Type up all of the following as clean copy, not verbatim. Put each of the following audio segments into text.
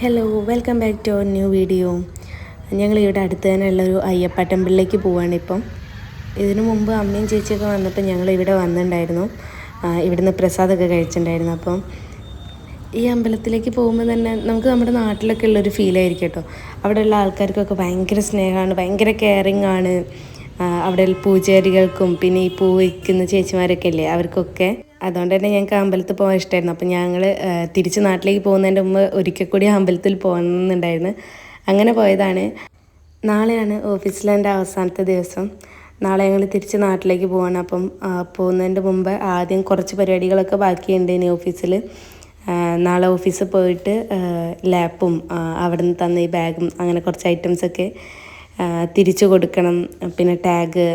Hello welcome back to our new video. ഞങ്ങളിവിടെ അടുത്ത് തന്നെയുള്ളൊരു അയ്യപ്പ ടെമ്പിളിലേക്ക് പോവുകയാണിപ്പം. ഇതിനു മുമ്പ് അമ്മയും ചേച്ചിയൊക്കെ വന്നപ്പോൾ ഞങ്ങളിവിടെ വന്നിട്ടുണ്ടായിരുന്നു. ഇവിടുന്ന് പ്രസാദമൊക്കെ കഴിച്ചിട്ടുണ്ടായിരുന്നു. അപ്പം ഈ അമ്പലത്തിലേക്ക് പോകുമ്പോൾ തന്നെ നമുക്ക് നമ്മുടെ നാട്ടിലൊക്കെ ഉള്ളൊരു ഫീലായിരിക്കും കേട്ടോ. അവിടെയുള്ള ആൾക്കാർക്കൊക്കെ ഭയങ്കര സ്നേഹമാണ്, ഭയങ്കര കെയറിങ് ആണ്. അവിടെ പൂജാരികൾക്കും പിന്നെ ഈ പൂ വയ്ക്കുന്ന ചേച്ചിമാരൊക്കെ ഇല്ലേ അവർക്കൊക്കെ. അതുകൊണ്ട് തന്നെ ഞങ്ങൾക്ക് അമ്പലത്തിൽ പോകാൻ ഇഷ്ടമായിരുന്നു. അപ്പം ഞങ്ങൾ തിരിച്ച് നാട്ടിലേക്ക് പോകുന്നതിൻ്റെ മുമ്പ് ഒരിക്കൽ കൂടി അമ്പലത്തിൽ പോകുന്നുണ്ടായിരുന്നു. അങ്ങനെ പോയതാണ്. നാളെയാണ് ഓഫീസിലെ എൻ്റെ അവസാനത്തെ ദിവസം. നാളെ ഞങ്ങൾ തിരിച്ച് നാട്ടിലേക്ക് പോവാണ്. അപ്പം പോകുന്നതിൻ്റെ മുമ്പ് ആദ്യം കുറച്ച് പരിപാടികളൊക്കെ ബാക്കിയുണ്ട് ഇനി ഓഫീസിൽ. നാളെ ഓഫീസിൽ പോയിട്ട് ലാപ്പും അവിടെ നിന്ന് തന്ന ഈ ബാഗും അങ്ങനെ കുറച്ച് ഐറ്റംസൊക്കെ തിരിച്ചു കൊടുക്കണം. പിന്നെ ടാഗ്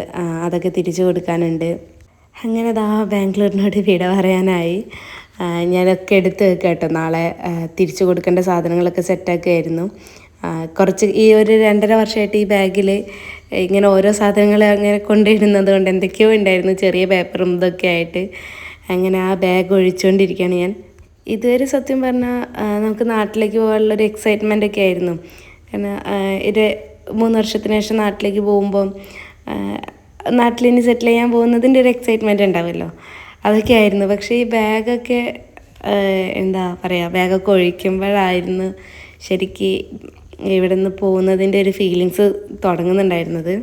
അതൊക്കെ തിരിച്ചു കൊടുക്കാനുണ്ട്. അങ്ങനെ ബാംഗ്ലൂരിനോട് വിട പറയാനായി. ഞാനൊക്കെ എടുത്ത് വെക്കാം കേട്ടോ. നാളെ തിരിച്ചു കൊടുക്കേണ്ട സാധനങ്ങളൊക്കെ സെറ്റാക്കുകയായിരുന്നു. കുറച്ച് ഈ ഒരു 2.5 വർഷമായിട്ട് ഈ ബാഗിൽ ഇങ്ങനെ ഓരോ സാധനങ്ങൾ അങ്ങനെ കൊണ്ടിടുന്നത് കൊണ്ട് എന്തൊക്കെയോ ഉണ്ടായിരുന്നു, ചെറിയ പേപ്പറും ഇതൊക്കെ ആയിട്ട്. അങ്ങനെ ആ ബാഗ് ഒഴിച്ചുകൊണ്ടിരിക്കുകയാണ് ഞാൻ. ഇതുവരെ സത്യം പറഞ്ഞാൽ നമുക്ക് നാട്ടിലേക്ക് പോകാനുള്ളൊരു എക്സൈറ്റ്മെൻ്റ് ഒക്കെ ആയിരുന്നു. കാരണം 3 വർഷത്തിന് ശേഷം നാട്ടിലേക്ക് പോകുമ്പം നാട്ടിലിനി സെറ്റിൽ ചെയ്യാൻ പോകുന്നതിൻ്റെ ഒരു എക്സൈറ്റ്മെൻറ്റ് ഉണ്ടാവുമല്ലോ, അതൊക്കെ ആയിരുന്നു. പക്ഷേ ഈ ബാഗൊക്കെ എന്താ പറയുക, ബാഗൊക്കെ ഒഴിക്കുമ്പോഴായിരുന്നു ശരിക്ക് ഇവിടെ നിന്ന് പോകുന്നതിൻ്റെ ഒരു ഫീലിങ്സ് തുടങ്ങുന്നുണ്ടായിരുന്നത്.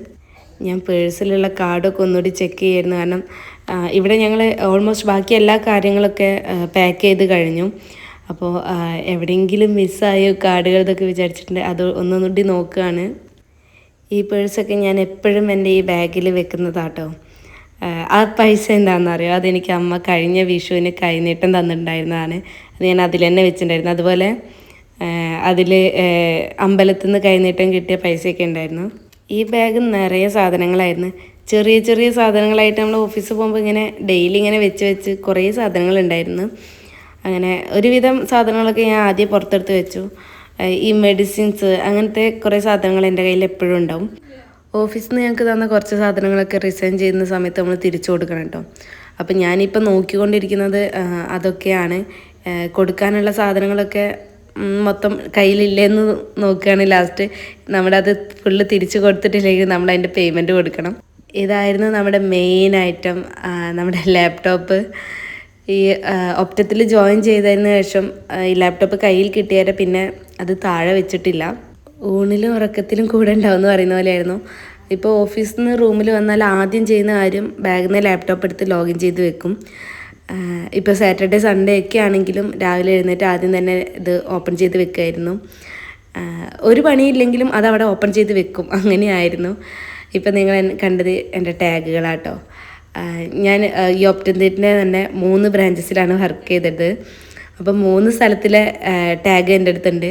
ഞാൻ പേഴ്സിലുള്ള കാർഡൊക്കെ ഒന്നുകൂടി ചെക്ക് ചെയ്യായിരുന്നു. കാരണം ഇവിടെ ഞങ്ങൾ ഓൾമോസ്റ്റ് ബാക്കി എല്ലാ കാര്യങ്ങളൊക്കെ പാക്ക് ചെയ്ത് കഴിഞ്ഞു. അപ്പോൾ എവിടെയെങ്കിലും മിസ്സായോ കാർഡുകൾ ഇതൊക്കെ വിചാരിച്ചിട്ടുണ്ട്. അത് ഒന്നുകൂടി നോക്കുകയാണ്. ഈ പേഴ്സൊക്കെ ഞാൻ എപ്പോഴും എൻ്റെ ഈ ബാഗിൽ വെക്കുന്നതാട്ടോ. ആ പൈസ എന്താണെന്നറിയോ, അതെനിക്ക് അമ്മ കഴിഞ്ഞ വിഷുവിന് കൈനീട്ടം തന്നിട്ടുണ്ടായിരുന്നതാണ്. അത് ഞാൻ അതിൽ തന്നെ വെച്ചിട്ടുണ്ടായിരുന്നു. അതുപോലെ അതിൽ അമ്പലത്തിൽ നിന്ന് കൈനീട്ടം കിട്ടിയ പൈസയൊക്കെ ഉണ്ടായിരുന്നു. ഈ ബാഗ് നിറയെ സാധനങ്ങളായിരുന്നു. ചെറിയ ചെറിയ സാധനങ്ങളായിട്ട് നമ്മൾ ഓഫീസിൽ പോകുമ്പോൾ ഇങ്ങനെ ഡെയിലി ഇങ്ങനെ വെച്ച് കുറേ സാധനങ്ങളുണ്ടായിരുന്നു. അങ്ങനെ ഒരുവിധം സാധനങ്ങളൊക്കെ ഞാൻ ആദ്യം പുറത്തെടുത്ത് വെച്ചു. ഈ മെഡിസിൻസ് അങ്ങനത്തെ കുറേ സാധനങ്ങൾ എൻ്റെ കയ്യിൽ എപ്പോഴും ഉണ്ടാവും. ഓഫീസിൽ നിന്ന് ഞങ്ങൾക്ക് തന്ന കുറച്ച് സാധനങ്ങളൊക്കെ റിസൈൻ ചെയ്യുന്ന സമയത്ത് നമ്മൾ തിരിച്ചു കൊടുക്കണം കേട്ടോ. അപ്പം ഞാനിപ്പോൾ നോക്കിക്കൊണ്ടിരിക്കുന്നത് അതൊക്കെയാണ്. കൊടുക്കാനുള്ള സാധനങ്ങളൊക്കെ മൊത്തം കയ്യിലില്ലെന്ന് നോക്കുകയാണ്. ലാസ്റ്റ് നമ്മുടെ അത് ഫുള്ള് തിരിച്ചു കൊടുത്തിട്ടില്ലെങ്കിൽ നമ്മൾ അതിൻ്റെ പേയ്മെൻറ്റ് കൊടുക്കണം. ഇതായിരുന്നു നമ്മുടെ മെയിൻ ഐറ്റം, നമ്മുടെ ലാപ്ടോപ്പ്. ഈ ഒപ്റ്റത്തിൽ ജോയിൻ ചെയ്തതിന് ശേഷം ഈ ലാപ്ടോപ്പ് കയ്യിൽ കിട്ടിയാൽ പിന്നെ അത് താഴെ വെച്ചിട്ടില്ല. ഊണിലും ഉറക്കത്തിലും കൂടെ ഉണ്ടാവും എന്ന് പറയുന്ന പോലെയായിരുന്നു. ഇപ്പോൾ ഓഫീസിൽ നിന്ന് റൂമിൽ വന്നാൽ ആദ്യം ചെയ്യുന്ന കാര്യം ബാഗിൽ നിന്ന് ലാപ്ടോപ്പ് എടുത്ത് ലോഗിൻ ചെയ്ത് വെക്കും. ഇപ്പോൾ സാറ്റർഡേ സൺഡേ ഒക്കെ ആണെങ്കിലും രാവിലെ എഴുന്നേറ്റ് ആദ്യം തന്നെ ഇത് ഓപ്പൺ ചെയ്ത് വെക്കുമായിരുന്നു. ഒരു പണിയില്ലെങ്കിലും അതവിടെ ഓപ്പൺ ചെയ്ത് വെക്കും, അങ്ങനെയായിരുന്നു. ഇപ്പം നിങ്ങൾ കണ്ടത് എൻ്റെ ടാഗുകളാട്ടോ. ഞാൻ ഈ ഓപ്റ്റത്തിൻ്റെ തന്നെ 3 ബ്രാഞ്ചസിലാണ് വർക്ക് ചെയ്തത്. അപ്പം 3 സ്ഥലത്തിലെ ടാഗ് എൻ്റെ അടുത്തുണ്ട്.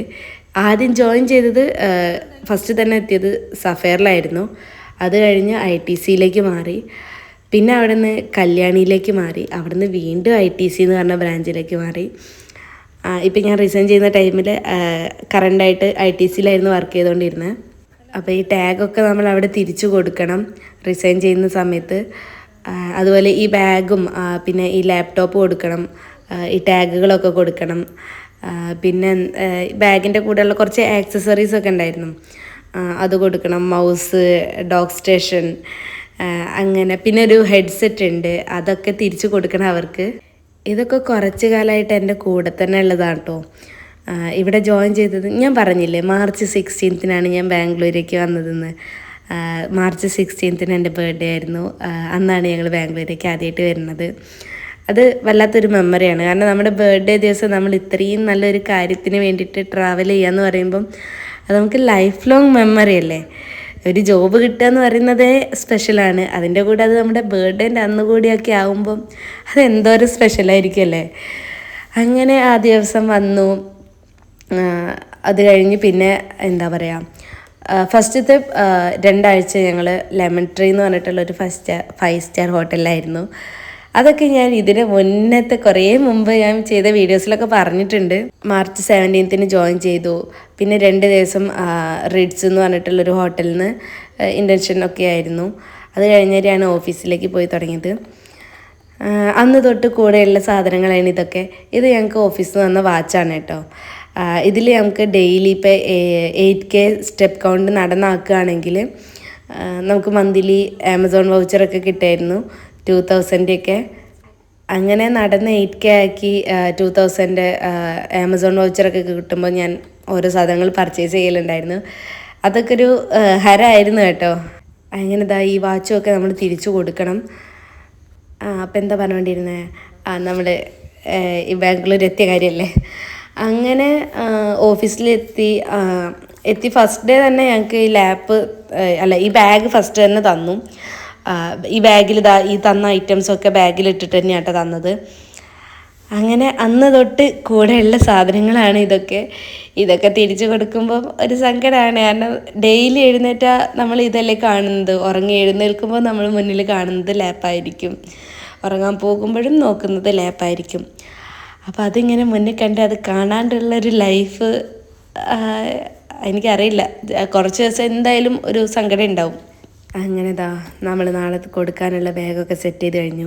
ആദ്യം ജോയിൻ ചെയ്തത് ഫസ്റ്റ് തന്നെ എത്തിയത് സഫയറിലായിരുന്നു. അത് കഴിഞ്ഞ് ITCയിലേക്ക് മാറി. പിന്നെ അവിടെ നിന്ന് കല്യാണിയിലേക്ക് മാറി. അവിടെ നിന്ന് വീണ്ടും ITC എന്ന് പറഞ്ഞ ബ്രാഞ്ചിലേക്ക് മാറി. ഇപ്പം ഞാൻ റിസൈൻ ചെയ്യുന്ന ടൈമിൽ കറണ്ടായിട്ട് ITCയിലായിരുന്നു വർക്ക് ചെയ്തുകൊണ്ടിരുന്നത്. അപ്പോൾ ഈ ടാഗൊക്കെ നമ്മൾ അവിടെ തിരിച്ചു കൊടുക്കണം റിസൈൻ ചെയ്യുന്ന സമയത്ത്. അതുപോലെ ഈ ബാഗും പിന്നെ ഈ ലാപ്ടോപ്പ് കൊടുക്കണം, ഈ ടാഗുകളൊക്കെ കൊടുക്കണം. പിന്നെ ബാഗിൻ്റെ കൂടെയുള്ള കുറച്ച് ആക്സസറീസൊക്കെ ഉണ്ടായിരുന്നു, അത് കൊടുക്കണം. മൗസ്, ഡോഗ് സ്റ്റേഷൻ, അങ്ങനെ പിന്നെ ഒരു ഹെഡ്സെറ്റ് ഉണ്ട്, അതൊക്കെ തിരിച്ചു കൊടുക്കണം അവർക്ക്. ഇതൊക്കെ കുറച്ച് കാലമായിട്ട് എൻ്റെ കൂടെ തന്നെ ഉള്ളതാണ് കേട്ടോ. ഇവിടെ ജോയിൻ ചെയ്തത് ഞാൻ പറഞ്ഞില്ലേ, മാർച്ച് 16 ഞാൻ ബാംഗ്ലൂരേക്ക് വന്നതെന്ന്. മാർച്ച് 16 എൻ്റെ ബർത്ത്ഡേ ആയിരുന്നു. അന്നാണ് ഞങ്ങൾ ബാംഗ്ലൂരേക്ക് ആദ്യമായിട്ട് വരുന്നത്. അത് വല്ലാത്തൊരു മെമ്മറിയാണ്. കാരണം നമ്മുടെ ബർത്ത്ഡേ ദിവസം നമ്മൾ ഇത്രയും നല്ലൊരു കാര്യത്തിന് വേണ്ടിയിട്ട് ട്രാവൽ ചെയ്യാന്ന് പറയുമ്പം അത് നമുക്ക് ലൈഫ് ലോങ് മെമ്മറി അല്ലേ. ഒരു ജോബ് കിട്ടുക എന്ന് പറയുന്നതേ സ്പെഷ്യലാണ്. അതിൻ്റെ കൂടെ അത് നമ്മുടെ ബർത്ത്ഡേൻ്റെ അന്ന് കൂടിയൊക്കെ ആകുമ്പം അത് എന്തോരം സ്പെഷ്യലായിരിക്കും അല്ലേ. അങ്ങനെ ആ ദിവസം വന്നു. അത് കഴിഞ്ഞ് പിന്നെ എന്താ പറയുക, ഫസ്റ്റത്തെ 2 ആഴ്ച ഞങ്ങൾ ലെമൺ ട്രീ എന്ന് പറഞ്ഞിട്ടുള്ളൊരു 5 സ്റ്റാർ ഹോട്ടലിലായിരുന്നു. അതൊക്കെ ഞാൻ ഇതിന് മുന്നത്തെ കുറേ മുമ്പ് ഞാൻ ചെയ്ത വീഡിയോസിലൊക്കെ പറഞ്ഞിട്ടുണ്ട്. മാർച്ച് 17 ജോയിൻ ചെയ്തു. പിന്നെ 2 ദിവസം റിഡ്സ് എന്ന് പറഞ്ഞിട്ടുള്ളൊരു ഹോട്ടലിൽ നിന്ന് ഇൻറ്റൻഷനൊക്കെ ആയിരുന്നു. അത് കഴിഞ്ഞാണ് ഓഫീസിലേക്ക് പോയി തുടങ്ങിയത്. അന്ന് തൊട്ട് കൂടെയുള്ള സാധനങ്ങളാണ് ഇതൊക്കെ. ഇത് ഞങ്ങൾക്ക് ഓഫീസിൽ നിന്ന് വന്ന വാച്ചാണ് കേട്ടോ. ഇതിൽ നമുക്ക് ഡെയിലി ഇപ്പോൾ 8K സ്റ്റെപ്പ് കൗണ്ട് നടന്നാക്കുകയാണെങ്കിൽ നമുക്ക് മന്ത്ലി ആമസോൺ വൗച്ചറൊക്കെ കിട്ടായിരുന്നു 2000 അങ്ങനെ നടന്ന് 8K ആക്കി 2000 ആമസോൺ വൗച്ചറൊക്കെ കിട്ടുമ്പോൾ ഞാൻ ഓരോ സാധനങ്ങൾ പർച്ചേസ് ചെയ്യലുണ്ടായിരുന്നു. അതൊക്കെ ഒരു ഹരമായിരുന്നു കേട്ടോ. അങ്ങനെ ഈ വാച്ചുമൊക്കെ നമ്മൾ തിരിച്ചു കൊടുക്കണം. അപ്പം എന്താ പറഞ്ഞുകൊണ്ടിരുന്നത്, നമ്മൾ ഈ ബാംഗ്ലൂർ എത്തിയ കാര്യമല്ലേ. അങ്ങനെ ഓഫീസിലെത്തി ഫസ്റ്റ് ഡേ തന്നെ ഞങ്ങൾക്ക് ഈ ബാഗ് ഫസ്റ്റ് തന്നെ തന്നു. ഈ ബാഗിൽ ഈ തന്ന ഐറ്റംസൊക്കെ ബാഗിലിട്ടിട്ട് തന്നെയാട്ടോ തന്നത്. അങ്ങനെ അന്ന് തൊട്ട് കൂടെയുള്ള സാധനങ്ങളാണ് ഇതൊക്കെ തിരിച്ചു കൊടുക്കുമ്പോൾ ഒരു സങ്കടമാണ്. കാരണം ഡെയിലി എഴുന്നേറ്റാൽ നമ്മൾ ഇതല്ലേ കാണുന്നത്. ഉറങ്ങി എഴുന്നേൽക്കുമ്പോൾ നമ്മൾ മുന്നിൽ കാണുന്നത് ലാപ്പായിരിക്കും, ഉറങ്ങാൻ പോകുമ്പോഴും നോക്കുന്നത് ലാപ്പായിരിക്കും. അപ്പോൾ അതിങ്ങനെ മുന്നിൽ കണ്ട് അത് കാണാണ്ടുള്ളൊരു ലൈഫ് എനിക്കറിയില്ല, കുറച്ച് ദിവസം എന്തായാലും ഒരു സങ്കടം ഉണ്ടാവും. അങ്ങനെ നമ്മൾ നാളെ കൊടുക്കാനുള്ള ബാഗൊക്കെ സെറ്റ് ചെയ്ത് കഴിഞ്ഞു.